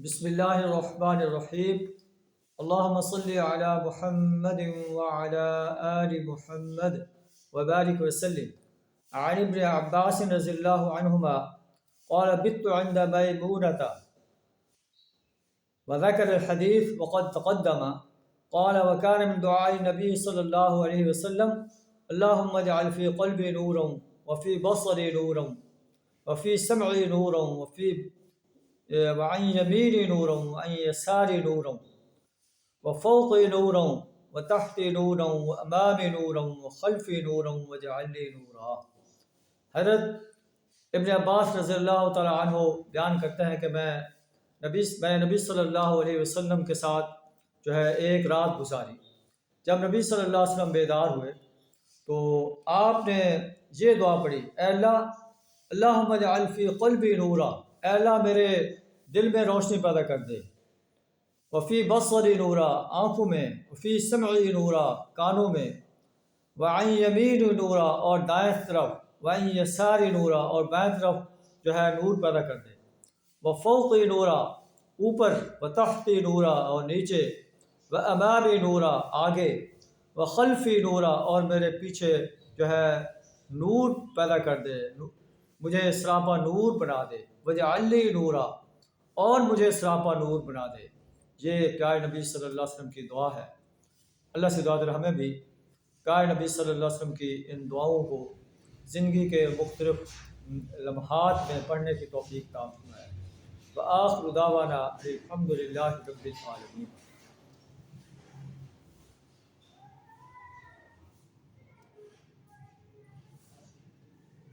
بسم اللہ الرحمن الرحیم اللہم صلی علی محمد وعلی آل محمد وبارک وسلم عن ابن عباس رضی اللہ عنہما قال بت عند میمونة وذكر الحديث وقد تقدم قال وكان من دعاء النبي صلى الله عليه وسلم اللهم اجعل في قلبي نورا وفي بصري نورا وفي سمعي نورا وعن يميني نورا وعن يساري نورا وفوقي نورا وتحتي نورا وأمامي نورا وخلفي نورا واجعل لي نورا۔ حضرت ابن عباس رضی اللہ تعالیٰ عنہ بیان کرتے ہیں کہ میں نے نبی صلی اللہ علیہ وسلم کے ساتھ ایک رات گزاری۔ جب نبی صلی اللہ علیہ وسلم بیدار ہوئے تو آپ نے یہ دعا پڑھی، اے اللہ اللہم اجعل فی قلبی نورا، اے اللہ میرے دل میں روشنی پیدا کر دے، وفی بصری نورا آنکھوں میں، وفی سمعی نورا کانوں میں، وعن یمین نورا اور دائیں طرف، وعن یساری نورا اور بائیں طرف نور پیدا کر دے، وفوقی نورا اوپر، وتحتی نورا اور نیچے، وامامی نورا آگے، وخلفی نورا اور میرے پیچھے نور پیدا کر دے، مجھے سراپا نور بنا دے، واجعل لی نورا اور مجھے سراپا نور بنا دے۔ یہ پیارے نبی صلی اللہ علیہ وسلم کی دعا ہے۔ اللہ سے دعا در ہمیں بھی پیارے نبی صلی اللہ علیہ وسلم کی ان دعاؤں کو زندگی کے مختلف لمحات میں پڑھنے کی توفیق عطا فرمائے۔ وآخر دعوانا الحمد للہ رب العالمین۔